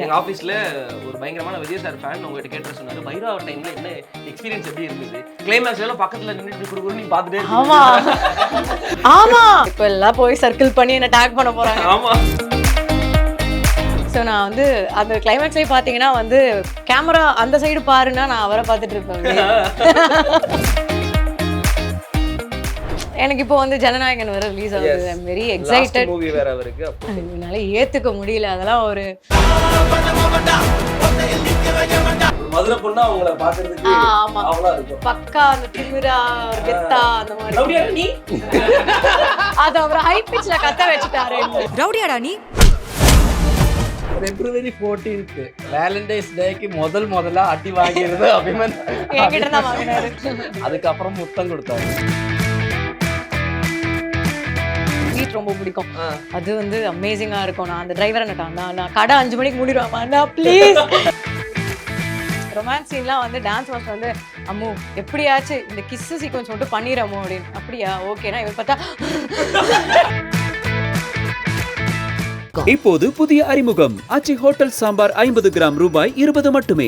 எங்க ஆபீஸ்ல ஒரு பயங்கரமான விஜய் சார் ஃபேன் உங்ககிட்ட கேட்டு சொன்னாரு பைரா டைம்ல என்ன எக்ஸ்பீரியன்ஸ் எப்படி இருந்தது கிளைமேக்ஸ்ல எல்லாம் பக்கத்துல நின்னுட்டு குடுக்குற நீ பாத்துட்டே ஆமா ஆமா இப்ப எல்லாம் போய் சர்க்கிள் பண்ணி என்ன டேக் பண்ண போறாங்க. ஆமா ஸோ நான் வந்து அந்த கிளைமேக்ஸ்லேயே பார்த்தீங்கன்னா வந்து கேமரா அந்த சைடு பாருன்னா நான் அவரை பார்த்துட்டு இருப்பேன். எனக்கு இப்போ வந்து ஜனநாயகன் வேற ரிலீஸ் ஆகுது. I'm very excited. மூவி வேற அவருக்கு என்னால ஏத்துக்க முடியல. அதெல்லாம் ஒரு மதுரை பொண்ணா அவங்கள பாக்குறதுக்கு ஆமா அவ்வளவு இருக்கும். பக்கா அந்த திமிரா ஒரு கெத்தா அந்த மாதிரி ரவுடியா நீ அது அவர் ஹை பிட்ச்ல கத்த வச்சுட்டாரு. ரவுடியாடா நீ. February 14th வேலண்டைன்ஸ் டேக்கு முதல்ல அடி வாங்கிருது அபிமன் என்கிட்ட தான் வாங்கினாரு. அதுக்கப்புறம் முத்தம் கொடுத்தாரு. ஸ்வீட் ரொம்ப பிடிக்கும். அது வந்து அமேசிங்கா இருக்கும். நான் அந்த டிரைவரை நான் கடை 5 மணிக்கு மூடிடுவாமா ப்ளீஸ். ரொமான்ஸ் சீன்லாம் வந்து டான்ஸ் மாஸ்டர் வந்து அம்மு எப்படியாச்சு இந்த கிஸ் சீக்வன்ஸ் மட்டும் பண்ணிடுறமோ அப்படின்னு. அப்படியா ஓகேனா இவர் பார்த்தா இப்போது புதிய அறிமுகம் ஆச்சி ஹோட்டல் சாம்பார் 50 கிராம் ரூபாய் 20 மட்டுமே.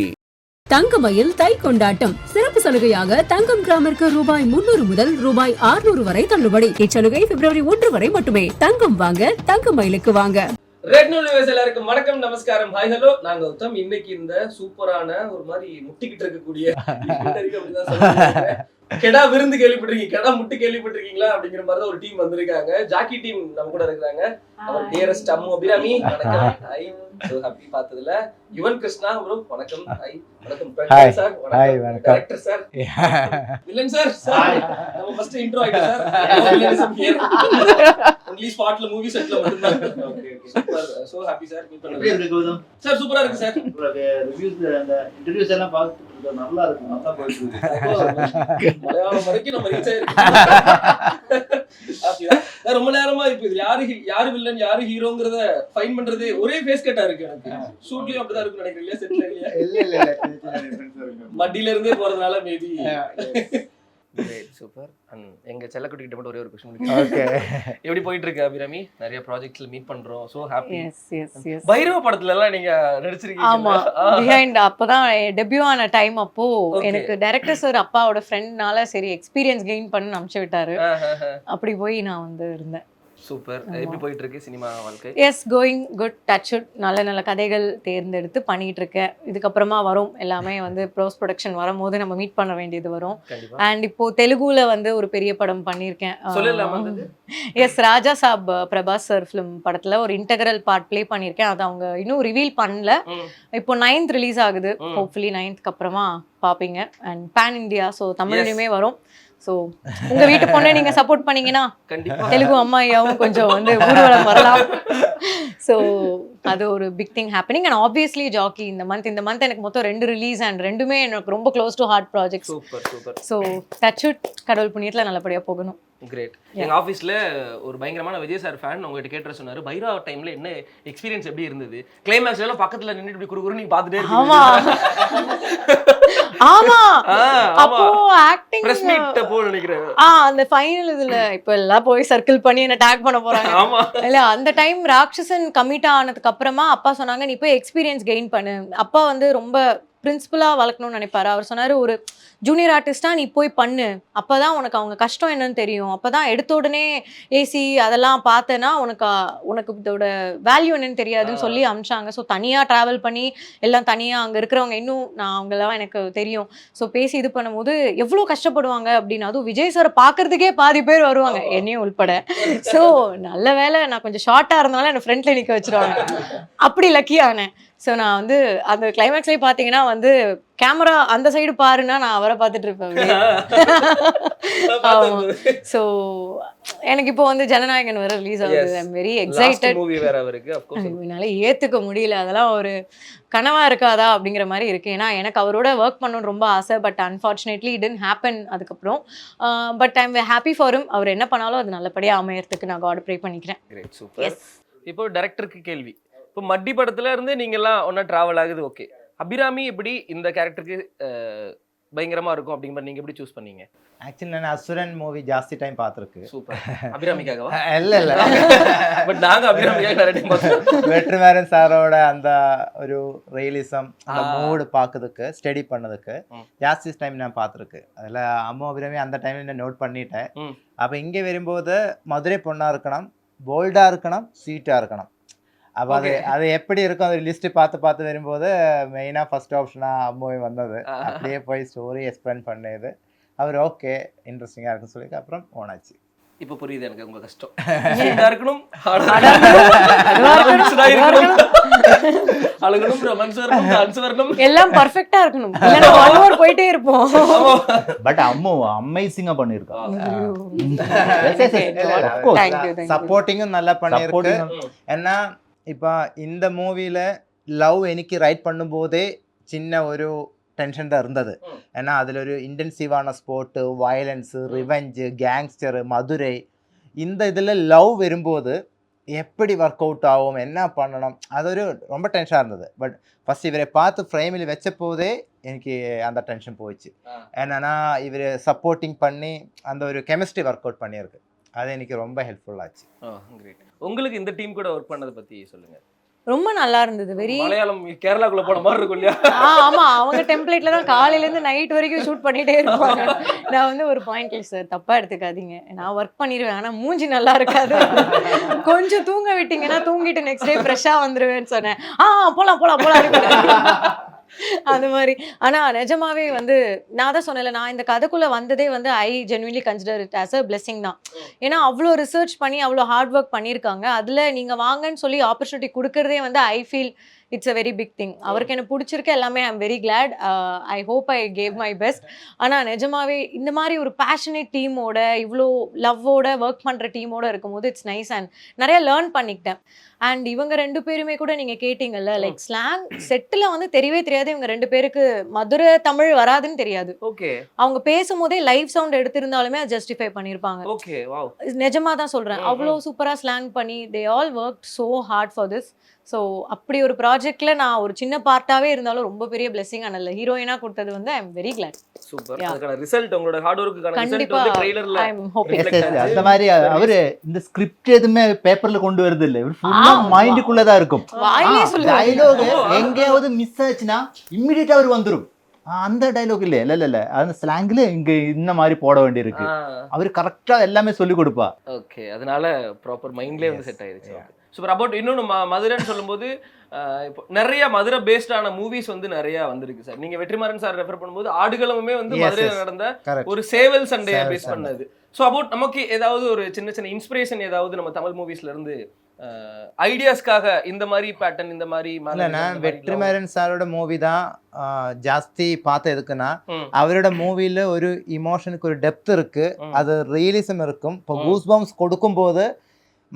தங்கமயில் தை கொண்டாட்டம் சிறப்பு சலுகையாக தங்கம் கிராமிற்கு ரூபாய் 300 முதல் ரூபாய் 600 வரை தள்ளுபடி. இச்சலுகை February 1 வரை மட்டுமே. தங்கம் வாங்க தங்கமயிலுக்கு வாங்க. ரெட் நியூஸ் வியூவர்ஸ் எல்லாருக்கும் வணக்கம், நமஸ்காரம், ஹாய் ஹலோ. நாங்க உத்தம் இன்னைக்கு இந்த சூப்பரான ஒரு மாதிரி முட்டிக்கிட்டு இருக்கக்கூடிய கெடா விருந்து கேள்விப்பட்டிருக்கீங்க, கெடா முட்டு கேள்விப்பட்டிருக்கீங்களா அப்படிங்கிற மாதிரி தான் ஒரு டீம் வந்திருக்காங்க. ஜாக்கி டீம் நம்ம கூட இருக்கிறாங்க. அவர் டியரஸ்ட் அம்மு அபிராமி வணக்கம், ஹாய். சோ ஹாப்பி பார்த்ததுல யுவன் கிருஷ்ணா ப்ரோ வணக்கம், ஹாய். வணக்கம் பிரகாஷ் சார் வணக்கம், டைரக்டர் சார், வில்லன் சார், நம்ம ஃபர்ஸ்ட் இன்ட்ரோ ஆயிட்டோம் சார். வில்லனிசம் ஹியர் ஒன்லி ஸ்பாட்ல மூவி செட்ல மட்டும்தான். Okay okay super, so happy sir meet பண்ணது. சார் சூப்பரா இருக்கு சார். ரிவ்யூஸ் அந்த இன்டர்வியூஸ் எல்லாம் பார்த்துட்டு நல்லா இருக்கு, நல்லா போயிட்டு இருக்கு. மலையாளம் வரைக்கும் நம்ம ரீச் ஆயிருக்கு. ரொம்ப நேரமா இப்ப யாரு வில்லன் யாரு ஹீரோங்கறத ஃபைன் பண்றது ஒரே ஃபேஸ் கட்டா இருக்கு. எனக்கு ஷூட்லயும் அப்படிதான் இருக்கு நினைக்கிறீங்களா, செட்ல இல்லையா? இல்ல மடியில இருந்தே போறதுனால மேபி. Great super. எங்க செல்லக்குட்டி கிட்ட மட்டும் ஒரே ஒரு क्वेश्चन. ஓகே எப்படி போயிட்டு இருக்கு அபிராமி? நிறைய ப்ராஜெக்ட்ஸ்ல மீட் பண்றோம், சோ ஹாப்பி. எஸ் பைரவ படத்துல எல்லாம் நீங்க நடிச்சிருக்கீங்க. ஆமா பிஹைண்ட் அப்பதான் டெபியூ ஆன டைம். அப்போ எனக்கு டைரக்டர் சார் அப்பாவோட ஃப்ரெண்ட்னால சரி எக்ஸ்பீரியன்ஸ் கெயின் பண்ணி அனுப்பிச்சு விட்டாரு. அப்படி போய் நான் வந்து இருந்தேன். சூப்பர். எப்படி போயிட்டு இருக்கு சினிமா வாழ்க்கை? Yes going good, touch wood. நல்ல நல்ல கதைகள் தேர்ந்தெடுத்து பண்ணிட்டு இருக்கேன். இதுக்கப்புறமா வரும் எல்லாமே வந்து போஸ்ட் ப்ரொடக்ஷன் வரும்போது நம்ம மீட் பண்ண வேண்டியது வரும். அண்ட் இப்போ தெலுங்குல வந்து ஒரு பெரிய படம் பண்ணியிருக்கேன். எஸ் ராஜா சாப் பிரபாஸ் சார் ஃபிலிம் படத்துல ஒரு இன்டெக்ரல் பார்ட் ப்ளே பண்ணியிருக்கேன். அது அவங்க இன்னும் ரிவீல் பண்ணல. இப்போ 9th ரிலீஸ் ஆகுது. ஹோப்ஃபுல்லி 9th அப்புறமா பாப்பீங்க. அண்ட் பேன் இந்தியா, ஸோ தமிழ்லையுமே வரும். ஸோ உங்க வீட்டு பொண்ணை நீங்க சப்போர்ட் பண்ணீங்கன்னா தெலுங்கு அம்மா ஐயாவும் கொஞ்சம் வந்து ஊர்வலம் வரலாம். ஸோ அது ஒரு big thing happening. And obviously Jackie இந்த மந்த் எனக்கு மொத்தம் 2 ரிலீஸ் அண்ட் 2மே எனக்கு ரொம்ப close to heart projects. Super super. So touch wood, கடவுள் புண்ணியத்துல நல்லபடியா போகணும். கிரேட். எங்க ஆபீஸ்ல ஒரு பயங்கரமான விஜய் சார் ஃபேன் உங்ககிட்ட கேட்டு சொன்னாரு பைரா டைம்ல என்ன எக்ஸ்பீரியன்ஸ் எப்படி இருந்தது கிளைமேக்ஸ்ல எல்லாம் பக்கத்துல நின்னுட்டு இப்படி குறுகுறு நீ பாத்துட்டே இருக்கீங்க. ஆமா ஆமா அப்போ ஆக்டிங் பிரஸ் மீட் போல நினைக்கிறேன். அந்த ஃபைனல் இதுல இப்ப எல்லாம் போய் சர்க்கிள் பண்ணி என்ன டேக் பண்ண போறாங்க. ஆமா இல்ல அந்த டைம் ராட்சசன் கமிட் ஆனதுக்கு அப்புறமா அப்பா சொன்னாங்க நீ போய் எக்ஸ்பீரியன்ஸ் கெயின் பண்ணு. அப்பா வந்து ரொம்ப பிரின்சிபலா வளர்க்கணும்னு நினைப்பாரு. அவர் சொன்னாரு ஒரு ஜூனியர் ஆர்டிஸ்டா நீ போய் பண்ணு, அப்பதான் உனக்கு அவங்க கஷ்டம் என்னன்னு தெரியும். அப்பதான் எடுத்த உடனே ஏசி அதெல்லாம் பார்த்தேன்னா உனக்கு இதோட வேல்யூ என்னன்னு தெரியாதுன்னு சொல்லி அனுப்பிச்சாங்க. ஸோ தனியா டிராவல் பண்ணி எல்லாம் தனியா அங்க இருக்கிறவங்க இன்னும் நான் அவங்கெல்லாம் எனக்கு தெரியும். ஸோ பேசி இது பண்ணும்போது எவ்வளவு கஷ்டப்படுவாங்க அப்படின்னு. அதுவும் விஜய் சாரை பாக்குறதுக்கே பாதி பேர் வருவாங்க, என்னையும் உள்பட. ஸோ நல்ல வேலை நான் கொஞ்சம் ஷார்ட்டா இருந்தனால என்ன ஃப்ரண்ட்ல நிக்க வச்சிருவாங்க. அப்படி லக்கியானேன். ஸோ நான் வந்து அந்த கிளைமேக்ஸ்லேயே பார்த்தீங்கன்னா வந்து கேமரா அந்த சைடு பாருன்னா நான் அவரை பார்த்துட்டு இருப்பேன். ஸோ எனக்கு இப்போ வந்து ஜனநாயகன் வேற ரிலீஸ் ஆகுது. I'm very excited. மூவி வேற அவருக்கு என்னால ஏத்துக்க முடியல. அதெல்லாம் ஒரு கனவா இருக்காதா அப்படிங்கிற மாதிரி இருக்கு. ஏன்னா எனக்கு அவரோட ஒர்க் பண்ணணும்னு ரொம்ப ஆசை. But unfortunately it didn't happen அதுக்கப்புறம். But I'm happy for him. அவர் என்ன பண்ணாலும் அது நல்லபடியா அமையறதுக்கு நான் காட் ப்ரே பண்ணிக்கிறேன். Great super. இப்போ டைரக்டருக்கு கேள்வி. இப்போ மட்டி படத்துல இருந்து நீங்க எல்லாம் ஒன்னா டிராவல் ஆகுது, ஓகே. அபிராமி எப்படி இந்த கேரக்டருக்கு பயங்கரமா இருக்கும் அப்படிங்கிற மாதிரி நீங்க எப்படி சூஸ் பண்ணீங்க? ஆக்சுவலி நான் அசுரன் மூவி ஜாஸ்தி டைம் பார்த்துருக்கு. சூப்பர். அபிராமிக்காகவா? இல்ல பட் நாங்க அபிராமிக்காக நிறைய டைம் பார்த்தோம். வெற்றிமாறன் சாரோட அந்த ஒரு ரியலிசம் அந்த மூடு பார்க்கறதுக்கு ஸ்டடி பண்ணதுக்கு ஜாஸ்தி டைம் நான் பார்த்துருக்கு. அதில் அம்மா அபிராமி அந்த டைமில் நான் நோட் பண்ணிட்டேன். அப்போ இங்கே வரும்போது மதுரை பொண்ணாக இருக்கணும், போல்டாக இருக்கணும், ஸ்வீட்டாக இருக்கணும். அப்போ அது எப்படி இருக்கும் அது லிஸ்ட்டு பார்த்து வரும்போது மெயினாக ஃபர்ஸ்ட் ஆப்ஷனாக அம்மாவே வந்தது. அப்படியே போய் ஸ்டோரி எக்ஸ்பிளைன் பண்ணது. அவர் ஓகே இன்ட்ரெஸ்டிங்காக இருக்குன்னு சொல்லி அப்புறம் ஓனாச்சு. இப்போ புரியுது எனக்கு உங்க கஷ்டம். இருக்கணும், அழகணும், ரொமான்ஸ் வரணும், டான்ஸ் வரணும், எல்லாம் பர்ஃபெக்ட்டா இருக்கணும். இல்லனா 1 hour போயிட்டே இருப்போம். பட் அம்மா அமேசிங்கா பண்ணிருக்கா. சப்போர்ட்டிங்கும் நல்லா பண்ணிருக்கு. ஏன்னா இப்போ இந்த மூவியில் லவ் எனக்கு ரைட் பண்ணும்போதே சின்ன ஒரு டென்ஷன் தான் இருந்தது. ஏன்னா அதில் ஒரு இன்டென்சிவான sport, violence, revenge, gangster, Madurai, இந்த இதில் லவ் வரும்போது எப்படி ஒர்க் அவுட் ஆகும், என்ன பண்ணணும், அது ரொம்ப டென்ஷனாக இருந்தது. பட் ஃபஸ்ட் இவரை பார்த்து ஃப்ரேமில் வச்ச போதே எனக்கு அந்த டென்ஷன் போயிடுச்சு. என்னன்னா இவர் சப்போர்ட்டிங் பண்ணி அந்த ஒரு கெமிஸ்ட்ரி ஒர்க் அவுட் பண்ணியிருக்கு. அது எனக்கு ரொம்ப ஹெல்ப்ஃபுல்லாச்சு. உங்களுக்கு இந்த டீம் கூட ஒர்க் பண்ணதை பற்றி சொல்லுங்கள். ரொம்ப நல்லா இருந்தது. மலையாளம் கேரளாக்குள்ள போன மாதிரி இருக்கும் இல்லையா? ஆமா, அவங்க டெம்ப்ளேட்ல தான் காலையில இருந்து நைட் வரைக்கும் ஷூட் பண்ணிட்டே இருப்பாங்க. நான் வந்து ஒரு பாயிண்ட்ல சார் தப்பா எடுத்துக்காதீங்க, நான் ஒர்க் பண்ணிடுவேன், ஆனா மூஞ்சி நல்லா இருக்காது, கொஞ்சம் தூங்க விட்டீங்கன்னா தூங்கிட்டு நெக்ஸ்ட் டே ஃப்ரெஷ்ஷா வந்துருவேன்னு சொன்னேன். போலாம் போலாம் போலாம் அது மாதிரி. ஆனா நிஜமாவே வந்து நான் தான் சொன்னேன்ல, நான் இந்த கதைக்குள்ள வந்ததே வந்து ஐ genuinely consider it as a blessing தான். ஏன்னா அவ்வளோ ரிசர்ச் பண்ணி அவ்வளோ ஹார்ட் ஒர்க் பண்ணியிருக்காங்க. அதுல நீங்க வாங்கன்னு சொல்லி ஆப்பர்ச்சுனிட்டி கொடுக்கறதே வந்து I feel it's a very big thing. அவருக்கு எனக்கு பிடிச்சிருக்கு எல்லாமே. I am very glad. I hope I gave my best. ஆனால் நிஜமாவே இந்த மாதிரி ஒரு பேஷனேட் டீமோட இவ்வளோ லவ்வோட ஒர்க் பண்ணுற டீமோட இருக்கும்போது இட்ஸ் நைஸ். அண்ட் நிறைய லேர்ன் பண்ணிக்கிட்டேன். அண்ட் இவங்க 2 பேருமே கூட நீங்கள் கேட்டிங்கல்ல, லைக் ஸ்லாங் செட்டில் வந்து தெரியவே தெரியாது. இவங்க 2 பேருக்கு மதுரை தமிழ் வராதுன்னு தெரியாது. ஓகே. அவங்க பேசும்போதே லைவ் சவுண்ட் எடுத்திருந்தாலுமே அதை ஜஸ்டிஃபை பண்ணியிருப்பாங்க. Okay, wow. நிஜமா தான் சொல்கிறேன், அவ்வளோ சூப்பராக ஸ்லாங் பண்ணி they all work so hard for this. So அப்படி ஒரு ப்ராஜெக்ட்ல நான் ஒரு சின்ன பார்ட்டாவே இருந்தாலும் ரொம்ப பெரிய பிளெஸிங். அனல்ல ஹீரோயினா கொடுத்தது வந்து ஐ எம் வெரி கிளாட். சூப்பர். அதுக்கான ரிசல்ட், உங்களோட ஹார்ட் ஒர்க்குக்கான ரிசல்ட் வந்து ட்ரைலர்ல ஐ எம் ஹோப்பிங். அந்த மாதிரி அவரு இந்த ஸ்கிரிப்ட் எதுவுமே பேப்பர்ல கொண்டு வருது இல்ல, ஃபுல்லா மைண்டுக்குள்ள தான் இருக்கும். வாயிலே சொல்லுவாங்க. டயலாக் எங்கேயாவது மிஸ் ஆச்சுன்னா இமிடியேட்டா அவர் வந்துரும். அந்த டைலாக் இல்ல அந்த ஸ்லாங்ல இங்க இந்த மாதிரி போட வேண்டியிருக்கு. அவர் கரெக்டா எல்லாமே சொல்லி கொடுப்பா. ஓகே, அதனால ப்ராப்பர் மைண்ட்லயே வந்து செட் ஆயிருச்சு. சூப்பர். அபவுட் இன்னொன்று மதுரைன்னு சொல்லும்போது இப்போ நிறைய மதுரை பேஸ்டான மூவிஸ் வந்து நிறைய வந்திருக்கு சார். நீங்க வெற்றிமாறன் சார் ரெஃபர் பண்ணும்போது ஆடுகளமுமே வந்து மதுரையில் நடந்த ஒரு சேவல் சண்டையை பேஸ் பண்ணது. ஸோ அபவுட் நமக்கு ஏதாவது ஒரு சின்ன சின்ன இன்ஸ்பிரேஷன் ஏதாவது நம்ம தமிழ் மூவிஸ்ல இருந்து ஐடியாஸ்க்காக இந்த மாதிரி பேட்டர்ன் இந்த மாதிரி? நான் வெற்றிமாறன் சாரோட மூவி தான் ஜாஸ்தி பார்த்து எதுக்குன்னா அவரோட மூவில ஒரு இமோஷனுக்கு ஒரு டெப்த் இருக்கு, அது ரியலிசம் இருக்கும். இப்போ கூஸ் பம்ப்ஸ் கொடுக்கும் போது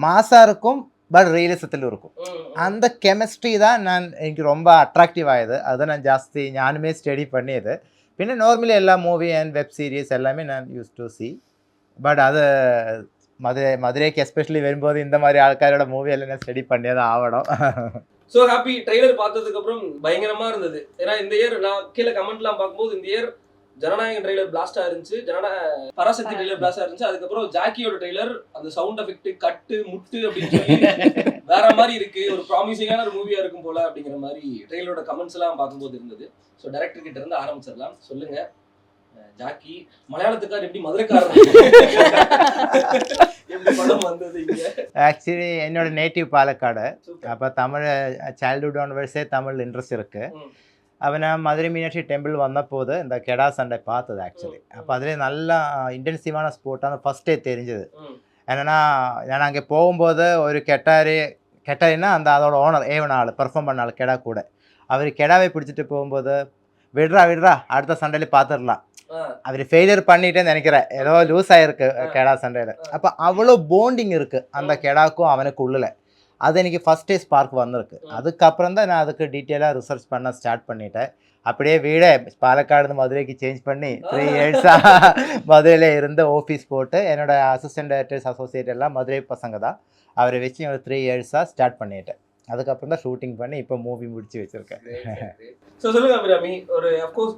மாசா இருக்கும், பட் ரியலிசத்தில் இருக்கும். அந்த கெமிஸ்ட்ரி தான் எனக்கு ரொம்ப அட்ராக்டிவ் ஆகுது. அதை நான் ஜாஸ்தி ஞானுமே ஸ்டடி பண்ணியது. பின்ன நார்மலி எல்லா மூவி அண்ட் வெப் சீரிஸ் எல்லாமே நான் யூஸ் டு சி. பட் அது மதுரைக்கு எஸ்பெஷலி வரும்போது இந்த மாதிரி ஆட்காரோட மூவி எல்லாம் நான் ஸ்டடி பண்ணியதான் ஆகணும். So happy. ட்ரெய்லர் பார்த்ததுக்கு அப்புறம் பயங்கரமா இருந்தது. ஏன்னா இந்த இயர் நான் கீழே கமெண்ட்லாம் பார்க்கும்போது இந்த இயர் ஜனநாயகன் ட்ரெய்லர் பிளாஸ்டா இருந்துச்சு, பராசக்தி ட்ரெய்லர் பிளாஸ்டா இருந்துச்சு. அதுக்கப்புறம் ஜாக்கியோட ட்ரெய்லர் அந்த சவுண்ட் எஃபெக்ட் கட்டு முட்டு அப்படின்னு சொல்லி வேற மாதிரி இருக்கு, ஒரு ப்ராமிசிங்கான ஒரு மூவியா இருக்கும் போல அப்படிங்கிற மாதிரி ட்ரெய்லரோட கமெண்ட்ஸ் எல்லாம் பார்க்கும்போது இருந்தது. ஸோ டைரக்டர் கிட்ட இருந்து ஆரம்பிச்சிடலாம். சொல்லுங்க, ஜாக்கி மலையாளத்துக்கார் எப்படி மதுரைக்காரர் எப்படி படம் வந்தது இங்க? ஆக்சுவலி என்னோட நேட்டிவ் பாலக்காடு. அப்போ தமிழ் சைல்ட்ஹுட் ஆன்வர்ட்ஸே தமிழ் இன்ட்ரெஸ்ட் இருக்கு. அப்போ நான் மதுரை மீனாட்சி டெம்பிள் வந்தபோது இந்த கெடா சண்டை பார்த்தது ஆக்சுவலி. அப்போ அதிலே நல்லா இன்டென்சிவான ஸ்போர்ட்டான ஃபஸ்ட்டே தெரிஞ்சது. என்னென்னா நான் அங்கே போகும்போது ஒரு கெட்டாரின்னா அந்த அதோட ஓனர் ஏவன ஆள் பெர்ஃபார்ம் பண்ண ஆள் கெடா கூட. அவர் கெடாவை பிடிச்சிட்டு போகும்போது விடுறா அடுத்த சண்டையில பார்த்துடலாம், அவர் ஃபெயிலியர் பண்ணிட்டேன்னு நினைக்கிறேன், ஏதோ லூஸ் ஆகிருக்கு கெடா சண்டையில். அப்போ அவ்வளோ போண்டிங் இருக்குது அந்த கெடாக்கும் அவனுக்கு உள்ளல. அது எனக்கு ஃபஸ்ட்டே ஸ்பார்க் வந்திருக்கு. அதுக்கப்புறம் தான் நான் அதுக்கு டீட்டெயிலாக ரிசர்ச் பண்ண ஸ்டார்ட் பண்ணிட்டேன். அப்படியே வீடே பாலக்காடு மதுரைக்கு சேஞ்ச் பண்ணி 3 இயர்ஸாக மதுரையில் இருந்து ஆஃபீஸ் போட்டு என்னோடய அசிஸ்டன்ட் டைரக்டர்ஸ் அசோசியேட் எல்லாம் மதுரை பசங்க தான். அவரை வச்சு ஒரு 3 இயர்ஸாக ஸ்டார்ட் பண்ணிட்டேன். அதுக்கப்புறம் தான் ஷூட்டிங் பண்ணி இப்போ மூவி முடிச்சு வச்சுருக்கேன். ஸோ சொல்லுங்க அபிராமி, ஒரு அஃப்கோர்ஸ்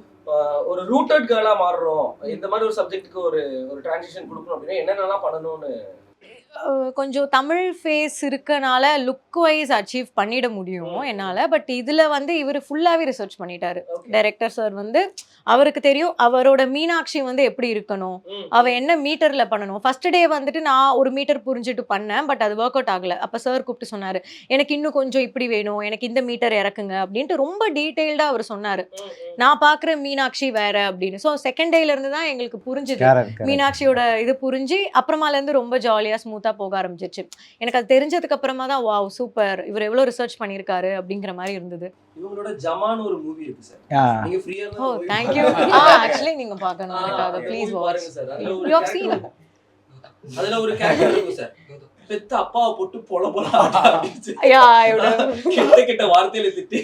ஒரு ரூட்டட் கேர்லா மாறுறோம், இந்த மாதிரி ஒரு சப்ஜெக்ட்டுக்கு ஒரு டிரான்சிஷன் கொடுக்கணும் அப்படின்னா என்னென்னலாம் பண்ணணும்னு? கொஞ்சம் தமிழ் ஃபேஸ் இருக்கனால லுக் வைஸ் அச்சீவ் பண்ணிட முடியும் என்னால். பட் இதில் வந்து இவர் ஃபுல்லாகவே ரிசர்ச் பண்ணிட்டாரு. டைரக்டர் சார் வந்து அவருக்கு தெரியும் அவரோட மீனாட்சி வந்து எப்படி இருக்கணும், அவ என்ன மீட்டரில் பண்ணணும். ஃபர்ஸ்ட் டே வந்துட்டு நான் ஒரு மீட்டர் புரிஞ்சுட்டு பண்ணேன், பட் அது ஒர்க் அவுட் ஆகலை. அப்போ சார் கூப்பிட்டு சொன்னார், எனக்கு இன்னும் கொஞ்சம் இப்படி வேணும், எனக்கு இந்த மீட்டர் இறக்குங்க அப்படின்ட்டு ரொம்ப டீட்டெயில்டாக அவர் சொன்னார். நான் பார்க்குற மீனாட்சி வேற அப்படின்னு. ஸோ செகண்ட் டேலேருந்து தான் எங்களுக்கு புரிஞ்சுது மீனாட்சியோட இது புரிஞ்சு, அப்புறமாலேருந்து ரொம்ப ஜாலியாக ஸ்மூத்தாக போக ஆரம்பிச்சிருச்சு. எனக்கு அது தெரிஞ்சதுக்கு அப்புறமா தான் வாவ் சூப்பர், இவர் எவ்வளோ ரிசர்ச் பண்ணியிருக்காரு அப்படிங்கிற மாதிரி இருந்தது. இவங்களோட ஜமான் ஒரு மூவி இருக்கு சார், நீங்க ஃப்ரீயா ஓ தேங்க் யூ. ஆக்சுவலி நீங்க பார்க்கணும், எனக்காக please watch. You have seen. அதுல ஒரு கேரக்டர் இருக்கு சார், பெத்த அப்பாவை போட்டு பொல பொல கிட்ட வார்த்தையில திட்டி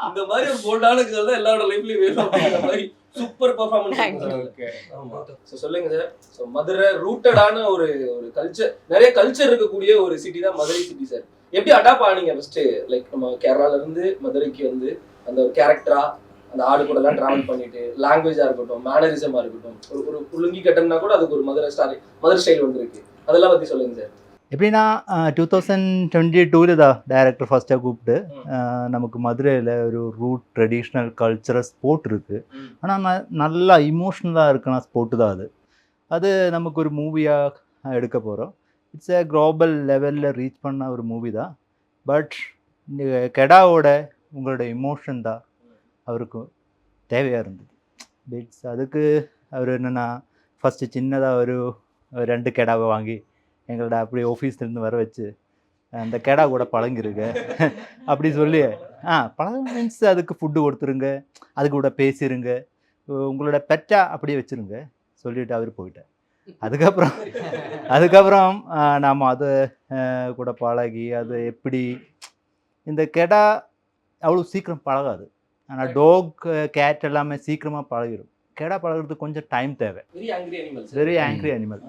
இந்த மாதிரி ஒரு போல்டான கேர்ள் தான் எல்லாரோட லைஃப்லயும் வேணும் அப்படிங்கிற மாதிரி சூப்பர் பெர்ஃபார்மன்ஸ். சொல்லுங்க சார், மதுரை ரூட்டடான ஒரு கல்ச்சர், நிறைய கல்ச்சர் இருக்கக்கூடிய ஒரு சிட்டி தான் மதுரை சிட்டி சார். எப்படி அடாப்ட் ஆனீங்க ஃபர்ஸ்ட்? லைக் நம்ம கேரளால இருந்து மதுரைக்கு வந்து அந்த ஒரு கேரக்டரா அந்த ஆடு கூட எல்லாம் டிராவல் பண்ணிட்டு, லாங்குவேஜா இருக்கட்டும், மேனரிசமா இருக்கட்டும், ஒரு புழுங்கி கட்டம்னா கூட அதுக்கு ஒரு மதுரை ஸ்டைல் வந்துருக்கு, அதெல்லாம் பத்தி சொல்லுங்க சார். எப்படின்னா 2022 தான் டைரக்டர் ஃபர்ஸ்ட்டாக கூப்பிட்டு நமக்கு மதுரையில் ஒரு ரூட் ட்ரெடிஷ்னல் கல்ச்சரல் ஸ்போர்ட் இருக்குது, ஆனால் நல்லா இமோஷ்னலாக இருக்குன்னா ஸ்போர்ட்டு தான் அது நமக்கு ஒரு மூவியாக எடுக்க போகிறோம். இட்ஸ் ஏ குளோபல் லெவலில் ரீச் பண்ண ஒரு மூவி தான். பட் கெடாவோட உங்களோட இமோஷன் தான் அவருக்கு தேவையாக இருந்தது. பிட்ஸ் அதுக்கு அவர் என்னென்னா ஃபஸ்ட்டு சின்னதாக ஒரு 2 கெடாவை வாங்கி எங்களோட அப்படி ஆஃபீஸ்லேருந்து வர வச்சு அந்த கெடா கூட பழங்கிருங்க அப்படி சொல்லி பழக மீன்ஸ் அதுக்கு ஃபுட்டு கொடுத்துருங்க, அது கூட பேசிடுங்க, உங்களோட பெட்டா அப்படியே வச்சுருங்க சொல்லிவிட்டு அவர் போயிட்டார். அதுக்கப்புறம் நாம் அது கூட பழகி அது எப்படி இந்த கெடா அவ்வளோ சீக்கிரம் பழகாது. ஆனால் டாக் கேட் எல்லாமே சீக்கிரமாக பழகிடும். கெடா பழகிறதுக்கு கொஞ்சம் டைம் தேவை. Very angry animal.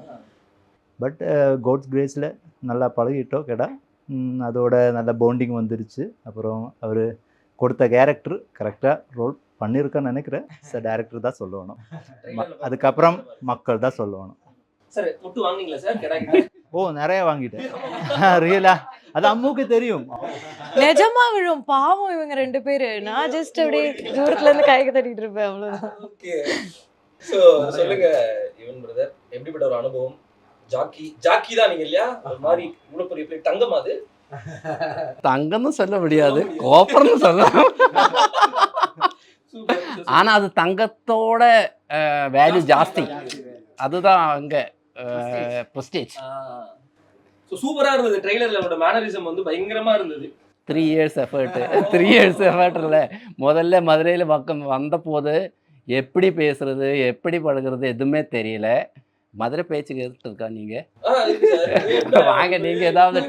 But god's கிரேஸில் நல்லா பழகிட்டோம் கெடா. அதோட நல்ல பாண்டிங் வந்துருச்சு. அப்புறம் அவர் கொடுத்த கேரக்டர் கரெக்டாக ரோல் பண்ணியிருக்கான்னு நினைக்கிறேன். சார் டைரக்டர் தான் சொல்லணும், அதுக்கப்புறம் மக்கள் தான் சொல்லணும். ஓ நிறைய வாங்கிட்டேன் ரியலா, அது அம்முக்கு தெரியும். நிஜமா விழும் பாவம் இவங்க 2 பேரு. நான் ஜஸ்ட் அப்படியே தூரத்துல இருந்து கைக்கு தட்டிட்டு இருப்பேன், அவ்வளவுதான். சோ சொல்லுங்க யுவன் பிரதர், எப்படிப்பட்ட ஒரு அனுபவம்? ஜாக்கி தான் நீங்க இல்லையா, ஒரு மாதிரி இவ்வளவு பெரிய பிளேட் தங்கம், அது தங்கம்னு சொல்ல முடியாது, கோப்பர்னு சொல்லலாம். ஆனா அது தங்கத்தோட வேல்யூ ஜாஸ்தி, அதுதான் அங்க பிரஸ்டீஜ். சூப்பரா இருந்தது. ட்ரெய்லர்ல அவரோட மேனரிசம் வந்து பயங்கரமா இருந்தது. 3 இயர்ஸ் எஃபர்ட் 3 இயர்ஸ் எஃபர்ட் இல்லை. முதல்ல மதுரையில் பக்கம் வந்த போது எப்படி பேசுறது எப்படி பழகிறது எதுவுமே தெரியல. மதுரை பேச்சுக்கு எடுத்துருக்கா நீங்க வாங்க, நீங்க ஏதாவது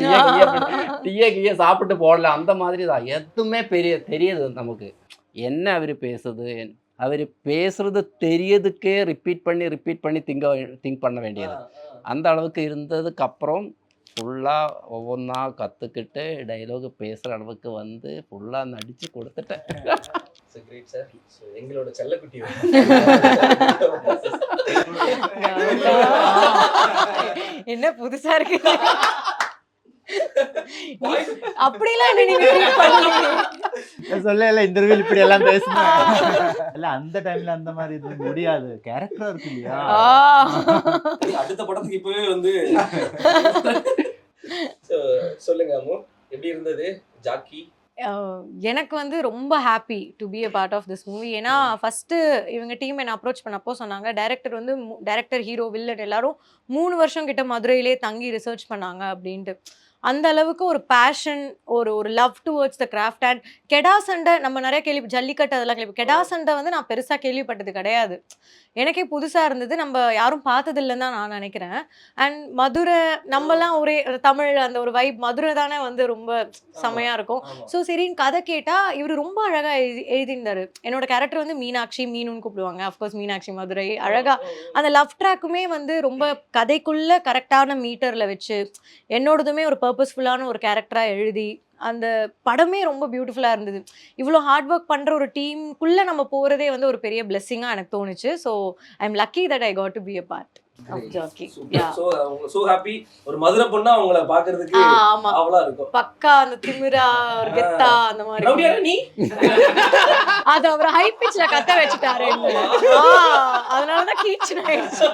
டீயே சாப்பிட்டு போடல, அந்த மாதிரி தான். எதுவுமே தெரியுது நமக்கு என்ன அவர் பேசுறது. அவர் பேசுறது தெரியதுக்கே ரிப்பீட் பண்ணி திங்க் பண்ண வேண்டியது. அந்த அளவுக்கு இருந்ததுக்கு அப்புறம் ஃபுல்லாக ஒவ்வொன்றா கற்றுக்கிட்டு டைலாக் பேசுகிற அளவுக்கு வந்து ஃபுல்லாக நடித்து கொடுத்துட்டேன். எங்களோட செல்லக்குட்டி என்ன புதுசா இருக்கு, அப்படிலாம் என்ன நீங்க சொல்லல இன்டர்வியூல இப்படி எல்லாம் பேசுனேன். இல்ல அந்த டைம்ல அந்த மாதிரி இது முடியாது, கேரக்டரா இருக்கு இல்லையா. அடுத்த படத்துக்கு இப்பவே வந்து சொல்லுங்க அம்மு, எப்படி இருந்தது ஜாக்கி? எனக்கு வந்து ரொம்ப happy to be a part of this movie. ஏன்னா ஃபஸ்ட்டு இவங்க டீம் என்னை அப்ரோச் பண்ணப்போ சொன்னாங்க, டைரக்டர் ஹீரோ வில்லன் எல்லாரும் 3 வருஷம் கிட்ட மதுரையிலே தங்கி ரிசர்ச் பண்ணாங்க அப்படின்ட்டு. அந்த அளவுக்கு ஒரு பேஷன், ஒரு love towards the craft. And கெடா சண்டை நம்ம நிறைய ஜல்லிக்கட்டு அதெல்லாம் கெடா சண்டை வந்து நான் பெருசாக கேள்விப்பட்டது கிடையாது, எனக்கே புதுசாக இருந்தது. நம்ம யாரும் பார்த்ததில்லைன்னு தான் நான் நினைக்கிறேன். அண்ட் மதுரை நம்மலாம் ஒரே தமிழ் அந்த ஒரு வைப், மதுரை தானே வந்து ரொம்ப செமையாக இருக்கும். ஸோ சரின்னு கதை கேட்டால் இவர் ரொம்ப அழகாக எழுதியிருந்தார். என்னோட கேரக்டர் வந்து மீனாட்சி, மீனுன்னு கூப்பிடுவாங்க. அஃப்கோர்ஸ் மீனாட்சி மதுரை அழகாக. அந்த லவ் ட்ராக்குமே வந்து ரொம்ப கதைக்குள்ளே கரெக்டான மீட்டரில் வச்சு, என்னோடதுமே ஒரு பர்பஸ்ஃபுல்லான ஒரு கேரக்டராக எழுதி அந்த படமே ரொம்ப பியூட்டிஃபுல்லாக இருந்தது. இவ்வளோ ஹார்ட் ஒர்க் பண்ணுற ஒரு டீமுக்குள்ளே நம்ம போகிறதே வந்து ஒரு பெரிய பிளெஸ்ஸிங்காக எனக்கு தோணுச்சு. So I am lucky that I got to be a part of Jackie. So happy. ஒரு மதுரை பொண்ணா அவங்கள பாக்குறதுக்கு ஆமா, அவ்வளவு இருக்கும். பக்கா அந்த திமிரா ஒரு கெத்தா அந்த மாதிரி. ரவுடியா நீ? அது அவர் ஹை பிட்ச்ல கத்த வச்சுட்டாரு. அதனாலதான் கீச்சுன்னு ஆயிடுச்சு.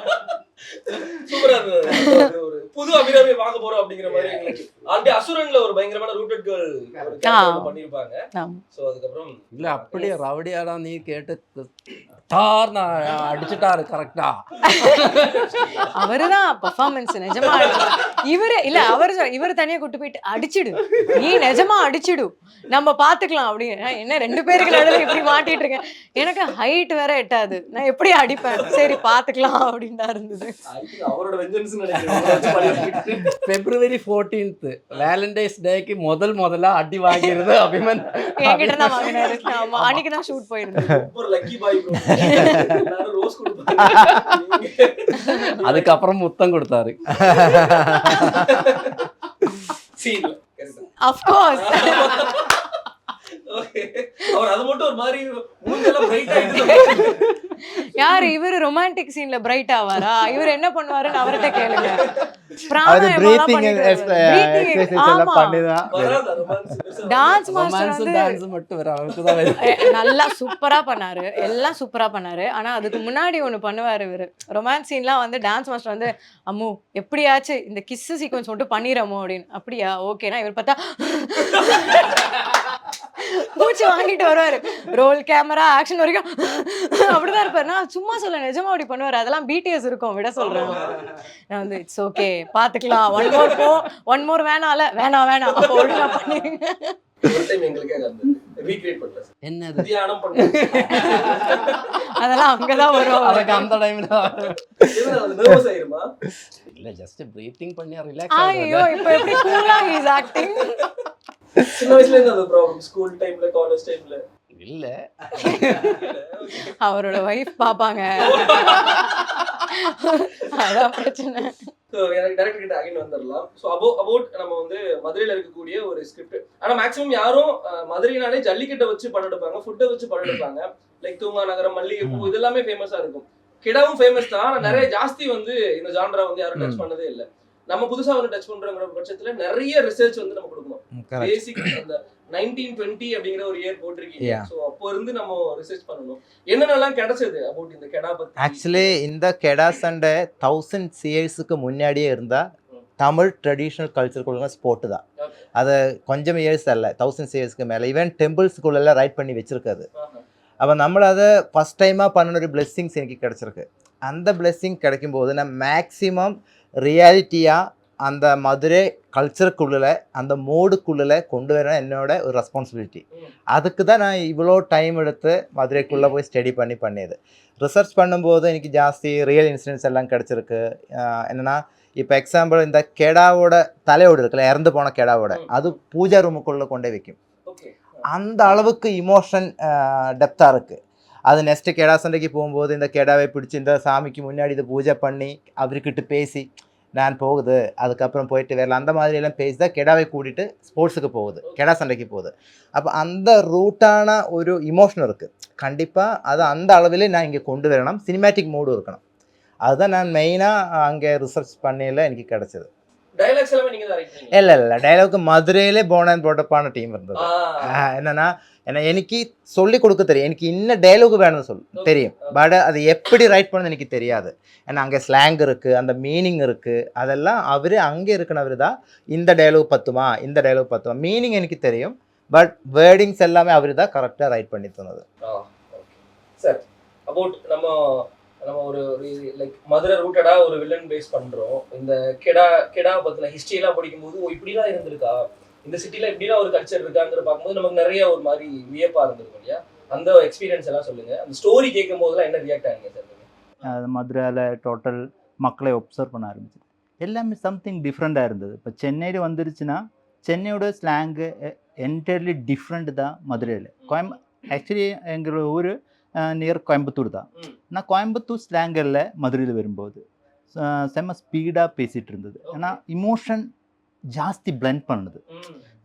சூப்பரா இருந்தது. ஒரு புது அபிராமி வாங்க போறோம் அப்படிங்கிற மாதிரி எங்களுக்கு ஆல்ரெடி அசுரன்ல ஒரு பயங்கரமான ரூட்டட் கேர்ள் பண்ணிருப்பாங்க. சோ அதுக்கப்புறம் இல்ல அப்படியே ரவுடியாடா நீ கேட்டு அடிச்சுட்டாரு கரெக்டா. அவருதான் பெர்ஃபார்மன்ஸ் நிஜமா. இவரு தனியா கூட்டு போயிட்டு அடிச்சிடு, நீ நிஜமா அடிச்சிடு, நம்ம பாத்துக்கலாம் அப்படின்னு. என்ன 2 பேருக்கு நடுவில் இப்படி மாட்டிட்டு இருக்கேன். எனக்கு ஹைட் வேற எட்டாது, நான் எப்படி அடிப்பேன், சரி பாத்துக்கலாம் அப்படின்னு இருந்தது. அவரோட வெஞ்சன்ஸ் நினைக்கிறேன். February 14th வேலண்டைன்ஸ் டேக்கு முதல்ல அடி வாங்கிருது அபிமன் என்கிட்ட தான் வாங்கினாரு. ஆமா, அன்னைக்கு தான் ஷூட் போயிருந்தது. ஒரு லக்கி பாய் ப்ரோ. எல்லாரும் ரோஸ் கொடுப்பாங்க. அதுக்கப்புறம் முத்தம் கொடுத்தாரு. சீன்ல ஆஃப் கோர்ஸ். ஓகே, அவர் அது மட்டும் ஒரு மாதிரி மூஞ்செல்லாம் பிரைட் ஆயிடுது. யாரு இவரு ரொமான்டிக் சீன்ல பிரைட் ஆவாரா? இவர் என்ன பண்ணுவாருன்னு அவர்கிட்ட கேளுங்க. அது பிரீத்திங் எக்ஸர்சைஸ் எல்லாம் பண்ணிதான் டான்ஸ் மாஸ்டர் வந்து டான்ஸ் மட்டும் வர அவருக்கு தான் நல்லா சூப்பரா பண்ணாரு, எல்லாம் சூப்பரா பண்ணாரு. ஆனா அதுக்கு முன்னாடி ஒண்ணு பண்ணுவாரு இவரு. ரொமான்ஸ் சீன்லாம் வந்து டான்ஸ் மாஸ்டர் வந்து அம்மு எப்படியாச்சு இந்த கிஸ் சீக்வன்ஸ் மட்டும் பண்ணிரமோ அப்படின்னு. அப்படியா ஓகேனா இவர் பார்த்தா மூச்சு வாங்கிட்டு வருவாரு. ரோல் கேமரா ஆக்ஷன் வரைக்கும் அப்படிதான் இருப்பாரு. நான் சும்மா சொல்ல, நிஜமா அப்படி பண்ணுவாரு. அதெல்லாம் பிடிஎஸ் இருக்கும், விட சொல்றேன். நான் வந்து இட்ஸ் ஓகே பாத்துக்கலாம், ஒன் மோர் வேணாம் அப்ப ஒழுங்கா பண்ணிருங்க. ஒரு டைம் எங்களுக்கே ரீக்ரியேட் பண்ணல. என்னது தியானம் பண்ண அதெல்லாம் அங்கதான் வரும். அதுக்கு அந்த டைம்ல அது நர்வஸ் ஆயிருமா? இல்ல ஜஸ்ட் பிரீத்திங் பண்ணி ரிலாக்ஸ் ஐயோ இப்ப எப்படி கூலா ஹி இஸ் ஆக்டிங். சின்ன வயசுல இருந்து அந்த ப்ராப்ளம் ஸ்கூல் டைம்ல காலேஜ் டைம்ல இல்ல. அவரோட வைஃப் பாப்பாங்க, அதான் பிரச்சனை. ஸோ எனக்கு டைரக்டர் கிட்ட அகைன் வந்துடலாம். ஸோ அபவுட் நம்ம வந்து மதுரையில் இருக்கக்கூடிய ஒரு ஸ்கிரிப்ட். ஆனால் மேக்ஸிமம் யாரும் மதுரையினாலே ஜல்லிக்கட்டை வச்சு படம் எடுப்பாங்க, ஃபுட்டை வச்சு படம் எடுப்பாங்க. லைக் தூங்கா நகரம், மல்லிகைப்பூ, இது எல்லாமே ஃபேமஸாக இருக்கும். கிடாவும் ஃபேமஸ் தான், ஆனால் நிறைய ஜாஸ்தி வந்து இந்த ஜான்ரா வந்து யாரும் டச் பண்ணதே இல்லை. நம்ம புதுசா வந்து டச் பண்றோங்கிற பட்சத்துல நிறைய ரிசர்ச் வந்து நம்ம கொடுக்கணும். பேசிக் அந்த 1920 அப்படிங்கிற ஒரு இயர் போட்டிருக்கீங்க. சோ அப்போ இருந்து நம்ம ரிசர்ச் பண்ணணும். என்னென்னலாம் கிடைச்சது அபௌட் இந்த கெடா பத்தி? ஆக்சுவலி இந்த கெடா சண்டை 1000 இயர்ஸுக்கு முன்னாடியே இருந்தா தமிழ் ட்ரெடிஷ்னல் கல்ச்சருக்குள்ள ஸ்போர்ட் தான். அது கொஞ்சம் இயர்ஸ் அல்ல, 1000 இயர்ஸ்க்கு மேலே. ஈவன் டெம்பிள்ஸ்குள்ள ரைட் பண்ணி வச்சிருக்காது. அப்போ நம்ம அதை ஃபஸ்ட் டைமாக பண்ண ஒரு பிளெஸ்ஸிங்ஸ் எனக்கு கிடச்சிருக்கு. அந்த பிளெஸ்ஸிங் கிடைக்கும்போது நான் மேக்ஸிமம் ரியாலிட்டியாக அந்த மதுரை கல்ச்சருக்குள்ள அந்த மோடுக்குள்ள கொண்டு வர என்னோட ஒரு ரெஸ்பான்சிபிலிட்டி. அதுக்கு தான் நான் இவ்வளோ டைம் எடுத்து மதுரைக்குள்ளே போய் ஸ்டடி பண்ணியது. ரிசர்ச் பண்ணும்போது எனக்கு ஜாஸ்தி ரியல் இன்சிடென்ட்ஸ் எல்லாம் கிடச்சிருக்கு. என்னென்னா இப்போ எக்ஸாம்பிள் இந்த கெடாவோட தலையோடு இருக்குல்ல, இறந்து போன கெடாவோட, அது பூஜா ரூமுக்குள்ளே கொண்டே வைக்கும். அந்த அளவுக்கு இமோஷன் டெப்த்தாக இருக்குது. அது நெக்ஸ்ட்டு கெடா சண்டைக்கு போகும்போது இந்த கெடாவை பிடிச்சி இந்த சாமிக்கு முன்னாடி இதை பூஜை பண்ணி அவர்கிட்ட பேசி நான் போகுது, அதுக்கப்புறம் போயிட்டு வரல, அந்த மாதிரியெல்லாம் பேசி தான் கெடாவை கூட்டிகிட்டு ஸ்போர்ட்ஸுக்கு போகுது, கெடா சண்டைக்கு போகுது. அப்போ அந்த ரூட்டான ஒரு இமோஷன் இருக்குது. கண்டிப்பாக அது அந்த அளவிலே நான் இங்கே கொண்டு வரணும். சினிமேட்டிக் மூடும் இருக்கணும். அதுதான் நான் மெயினாக அங்கே ரிசர்ச் பண்ணையில் எனக்கு கிடச்சிது. இல்லை டைலாக் மதுரையிலே போனான் போட்டப்பான டீம் இருந்தது. என்னன்னா எனக்கு சொல்லி கொடுக்க தெரியும், எனக்கு இன்னும் டைலாக் வேணும்னு தெரியும். பட் அது எப்படி ரைட் பண்ணது எனக்கு தெரியாது. ஏன்னா அங்கே ஸ்லாங் இருக்குது, அந்த மீனிங் இருக்குது, அதெல்லாம் அவர் அங்கே இருக்கிறவர் தான் இந்த டைலாக் பத்துமா, இந்த டைலாக் பத்துமா, மீனிங் எனக்கு தெரியும். பட் வேர்டிங்ஸ் எல்லாமே அவர் தான் கரெக்டாக ரைட் பண்ணி தந்தது. சார் அபவுட் நம்ம ஒரு லைக் மதுரை ரூட்டடா ஒரு வில்லன் பேஸ் பண்றோம். இந்த கெடா பத்தின ஹிஸ்டரி எல்லாம் படிக்கும்போது இப்படிலாம் இருந்திருக்கா, இந்த சிட்டில இப்படிலாம் ஒரு கல்ச்சர் இருக்காங்கிற பார்க்கும்போது நமக்கு நிறைய ஒரு மாதிரி வியப்பா இருந்திருக்கும் இல்லையா? அந்த எக்ஸ்பீரியன்ஸ் எல்லாம் சொல்லுங்க. அந்த ஸ்டோரி கேட்கும் போதெல்லாம் என்ன ரியாக்ட் ஆனீங்க சார்? மதுரையில் டோட்டல் மக்களை ஒப்சர்வ் பண்ண ஆரம்பிச்சு எல்லாமே சம்திங் டிஃப்ரெண்ட்டாக இருந்தது. இப்போ சென்னையில் வந்துருச்சுன்னா சென்னையோட ஸ்லாங்கு என்டையர்லி டிஃப்ரெண்ட் தான் மதுரையில். ஆக்சுவலி எங்கள் ஊர் நியர் கோயம்புத்தூர் தான். ஆனால் கோயம்புத்தூர் ஸ்லாங்கில் மதுரையில் வரும்போது செம்ம ஸ்பீடாக பேசிகிட்டு இருந்தது. ஏன்னா இமோஷன் ஜாஸ்தி பிளெண்ட் பண்ணுது.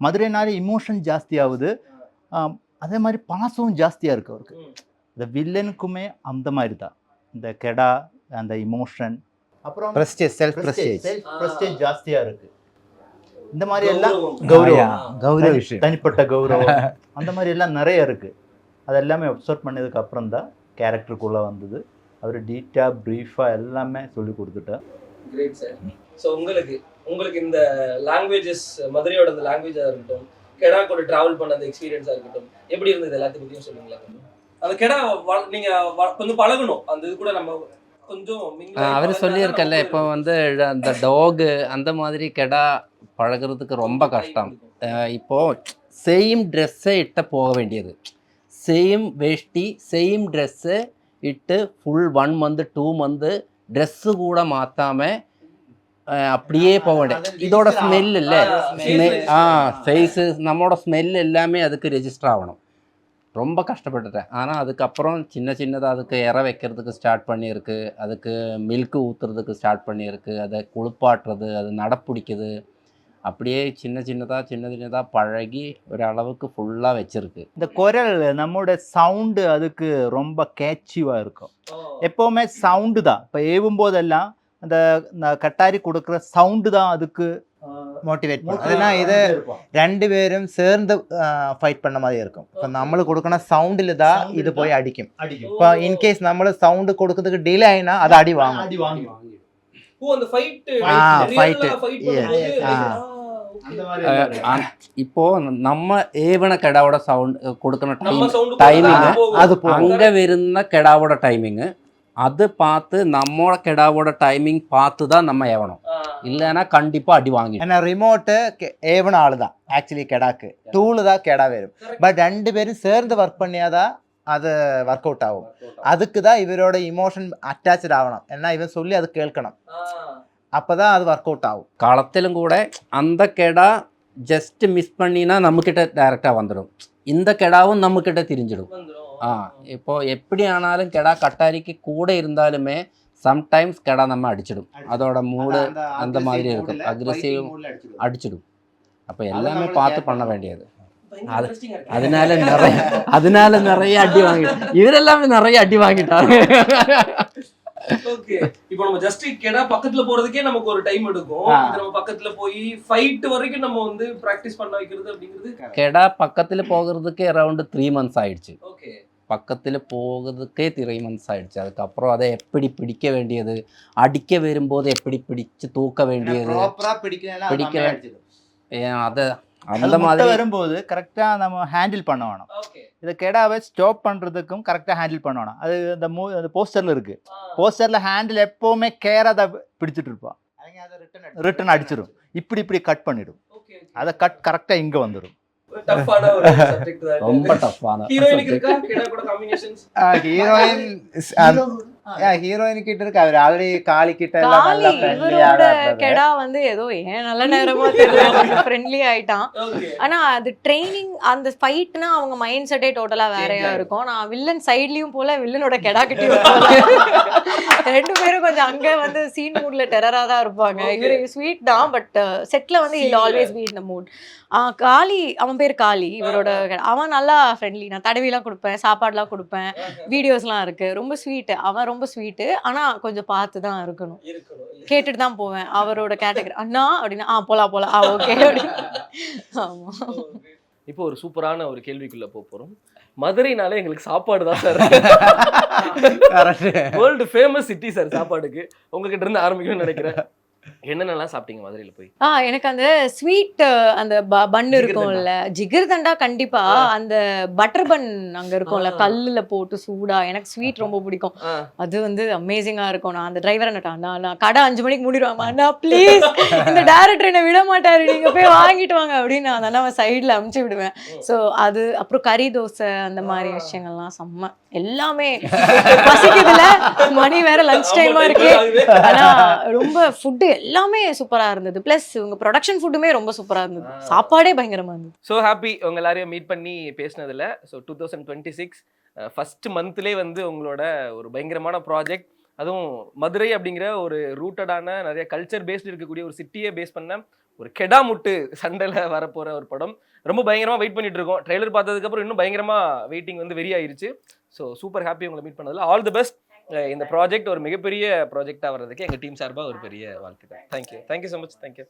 மதுரைனாலே இமோஷன் ஜாஸ்தி ஆகுது. அதே மாதிரி பாசமும் ஜாஸ்தியாக இருக்குது அவருக்கு. இந்த வில்லனுக்குமே அந்த மாதிரி தான். இந்த கெடா அந்த இமோஷன், அப்புறம் செல்ஃப் பிரஸ்டேஜ் ஜாஸ்தியாக இருக்குது. இந்த மாதிரி எல்லாம் கௌரவம், தனிப்பட்ட கௌரவம் அந்த மாதிரி எல்லாம் நிறைய இருக்குது. அதெல்லாமே அப்சர்வ் பண்ணதுக்கு அப்புறம் தான் கேரக்டருக்குள்ளே வந்தது. அவர் டீட்டாக ப்ரீஃபாக எல்லாமே சொல்லி கொடுத்துட்டார். Great sir. ஸோ உங்களுக்கு இந்த லாங்குவேஜஸ், மதுரையோட அந்த லாங்குவேஜாக இருக்கட்டும், கெடா கூட ட்ராவல் பண்ண அந்த எக்ஸ்பீரியன்ஸாக இருக்கட்டும், எப்படி இருந்தது எல்லாத்தையும் பற்றியும் சொல்லுங்களா? அந்த கெடா நீங்கள் கொஞ்சம் பழகணும், அந்த இது கூட நம்ம கொஞ்சம் அவர் சொல்லியிருக்கல, இப்போ வந்து அந்த டாகு அந்த மாதிரி கெடா பழகிறதுக்கு ரொம்ப கஷ்டம். இப்போது சேம் ட்ரெஸ்ஸை இட்ட போக வேண்டியது, சேம் வேஷ்டி சேம் ட்ரெஸ்ஸு இட்டு ஃபுல் 1 month 2 month ட்ரெஸ்ஸு கூட மாற்றாமல் அப்படியே போக வேண்டியது. இதோட ஸ்மெல் இல்லை, சைஸு நம்மளோட ஸ்மெல் எல்லாமே அதுக்கு ரெஜிஸ்டர் ஆகணும். ரொம்ப கஷ்டப்பட்டுட்டேன். ஆனால் அதுக்கப்புறம் சின்னதாக அதுக்கு இற வைக்கிறதுக்கு ஸ்டார்ட் பண்ணியிருக்கு, அதுக்கு மில்க்கு ஊற்றுறதுக்கு ஸ்டார்ட் பண்ணியிருக்கு, அதை குளிப்பாட்டுறது, அது நடப்பிடிக்குது, அப்படியே சின்னதாக பழகி ஒரு அளவுக்கு ஃபுல்லாக வச்சிருக்கு. இந்த குரல் நம்மளோட சவுண்டு அதுக்கு ரொம்ப கேட்சிவாக இருக்கும். எப்போவுமே சவுண்டு தான். இப்போ ஏவும் போதெல்லாம் அந்த கட்டாரி கொடுக்குற சவுண்டு தான் அதுக்கு மோட்டிவேட் பண்ணும். அதுனா இது 2 பேரும் சேர்ந்து ஃபைட் பண்ண மாதிரி இருக்கும். இப்போ നമ്മൾ கொடுக்கണ சவுண்டில் தான் இது போய் அடிக்கும். இப்போ இன்கேஸ் നമ്മൾ சவுண்டு கொடுக்கறதுக்கு டிலே ஆயினா அது அடி வாங்கும். இப்போ நம்ம ஏவன கெடாவோட சவுண்ட் கொடுக்கற டைமிங், அது அங்க വരുന്ന கெடாவோட டைமிங் அது பார்த்து நம்மோட கெடாவோட டைமிங் பார்த்து தான் நம்ம ஏவணும், இல்லைன்னா கண்டிப்பா அடி வாங்கி. ஏன்னா ரிமோட்டு ஏவன ஆளு தான் ஆக்சுவலி கெடாக்கு, டூலு தான் கெடா வரும். பட் 2 பேரும் சேர்ந்து ஒர்க் பண்ணியாதான் அது ஒர்க் அவுட் ஆகும். அதுக்கு தான் இவரோட இமோஷன் அட்டாச்சு ஆகணும். ஏன்னா இவன் சொல்லி அது கேட்கணும், அப்போதான் அது ஒர்க் அவுட் ஆகும். களத்திலும் கூட அந்த கெடா ஜஸ்ட் மிஸ் பண்ணினா நம்மக்கிட்ட டைரெக்டாக வந்துடும், இந்த கெடாவும் நம்மக்கிட்ட திரிஞ்சிடும். இப்போ எப்படி ஆனாலும் கெடா கட்டாரிக்கு கூட இருந்தாலுமே சம்டைம்ஸ் கெடா நம்ம அடிச்சிடும். அதோட மூடு அந்த மாதிரி இருக்கும், அக்ரெசிவ் அடிச்சிடும். அப்போ எல்லாமே பார்த்து பண்ண வேண்டியது. அதனால நிறைய அடி வாங்கிட்டாங்க. இவரெல்லாமே நிறைய அடி வாங்கிட்டாங்க. ஓகே, இப்போ நம்ம ஜஸ்ட் கெடா பக்கத்துல போறதுக்கே நமக்கு ஒரு டைம் எடுக்கும். நம்ம பக்கத்துல போய் ஃபைட் வரைக்கும் நம்ம வந்து பிராக்டிஸ் பண்ண வைக்கிறது அப்படிங்கிறது. கெடா பக்கத்துல போகிறதுக்கு அரௌண்ட் 3 months ஆயிடுச்சு. ஓகே, பக்கத்தில் போகிறதுக்கே 3 months ஆயிடுச்சு. அதுக்கப்புறம் அதை எப்படி பிடிக்க வேண்டியது, அடிக்க வரும்போது எப்படி பிடிச்சு தூக்க வேண்டியது, அதை அந்த மாதிரி வரும்போது கரெக்டாக நம்ம ஹேண்டில் பண்ண வேணும். இதை கெடாவை ஸ்டாப் பண்ணுறதுக்கும் கரெக்டாக ஹேண்டில் பண்ண வேணும். அது அந்த போஸ்டரில் இருக்கு. போஸ்டரில் ஹேண்டில் எப்போவுமே கேராக பிடிச்சிட்டு இருப்பான், ரிட்டன் அடிச்சிடும், இப்படி கட் பண்ணிடும். அதை கட் கரெக்டாக இங்கே வந்துடும். ரொம்ப டஃப்பான ஹீரோயின் கிட்ட இருக்கு. அவர் ஆல்ரெடி காளி கிட்ட கெடா வந்து ஏதோ ஏன் நல்ல நேரமா தெரியல ஃப்ரெண்ட்லி ஆயிட்டான். ஆனா அது ட்ரைனிங், அந்த ஃபைட்னா அவங்க மைண்ட் செட்டே டோட்டலா வேறையா இருக்கும். நான் வில்லன் சைட்லயும் போல, வில்லனோட கெடா கிட்டயும் 2 பேரும் கொஞ்சம் அங்க வந்து சீன் மூட்ல டெரரா தான் இருப்பாங்க. இவரு ஸ்வீட் தான், பட் செட்ல வந்து will always be in the mood. Kali, அவன் பேர் காளி, இவரோட அவன் நல்லா ஃப்ரெண்ட்லி. நான் தடவிலாம் கொடுப்பேன், சாப்பாடுலாம் கொடுப்பேன், வீடியோஸ்லாம் இருக்கு. ரொம்ப ஸ்வீட்டு, அவன் ரொம்ப ஸ்வீட்டு. ஆனா கொஞ்சம் பார்த்து தான் இருக்கணும், கேட்டுட்டு தான் போவேன். அவரோட கேட்டகரி அண்ணா அப்படின்னா போலாம் ஓகே அப்படின்னு. ஆமா, இப்போ ஒரு சூப்பரான ஒரு கேள்விக்குள்ள போறோம். மதுரைனாலே எங்களுக்கு சாப்பாடு தான் sir. World famous city sir சாப்பாடுக்கு. உங்ககிட்ட இருந்து ஆரம்பிக்கணும்னு நினைக்கிறேன். என்னென்னலாம் சாப்பிட்டீங்க மதுரையில போய்? எனக்கு அந்த ஸ்வீட், அந்த பன் இருக்கும்ல, ஜிகர் தண்டா, கண்டிப்பா அந்த பட்டர் பன் அங்க இருக்கும்ல, கல்லுல போட்டு சூடா, எனக்கு ஸ்வீட் ரொம்ப பிடிக்கும். அது வந்து அமேசிங்கா இருக்கும். நான் அந்த டிரைவரை நான் கடை 5 மணிக்கு மூடிடுவாங்க, அண்ணா ப்ளீஸ் இந்த டைரக்டர் என்ன விட மாட்டாரு, நீங்க போய் வாங்கிட்டு வாங்க அப்படின்னு நான் அதெல்லாம் சைட்ல அமுச்சு விடுவேன். ஸோ அது அப்புறம் கறி தோசை, அந்த மாதிரி விஷயங்கள்லாம் செம்ம. எல்லாமே பசிக்குதுல, மணி வேற லஞ்ச் டைமா இருக்கு. ஆனா ரொம்ப ஃபுட்டு எல்லாமே சூப்பரா இருந்தது. பிளஸ் உங்க ப்ரொடக்ஷன் ஃபுட்டுமே ரொம்ப சூப்பரா இருந்தது. சாப்பாடே பயங்கரமா இருந்தது. ஸோ ஹாப்பி உங்க எல்லாரையும் மீட் பண்ணி பேசினதுல. ஸோ 2026 ஃபர்ஸ்ட் மந்த்லேயே வந்து உங்களோட ஒரு பயங்கரமான ப்ராஜெக்ட், அதுவும் மதுரை அப்படிங்கிற ஒரு ரூட்டடான நிறைய கல்ச்சர் பேஸ்டு இருக்கக்கூடிய ஒரு சிட்டியை பேஸ் பண்ண ஒரு கெடாமுட்டு சண்டையில வரப்போற ஒரு படம். ரொம்ப பயங்கரமா வெயிட் பண்ணிட்டு இருக்கோம். ட்ரெய்லர் பார்த்ததுக்கு அப்புறம் இன்னும் பயங்கரமா வெயிட்டிங் வந்து வெரி ஆயிருச்சு. ஸோ சூப்பர் ஹாப்பி உங்களை மீட் பண்ணதுல. All the best. இந்த ப்ராஜெக்ட் ஒரு மிகப்பெரிய ப்ராஜெக்டா வர்றதுக்கு எங்க டீம் சார்பா ஒரு பெரிய வாழ்த்துக்கள். Thank you so much. தேங்க்யூ.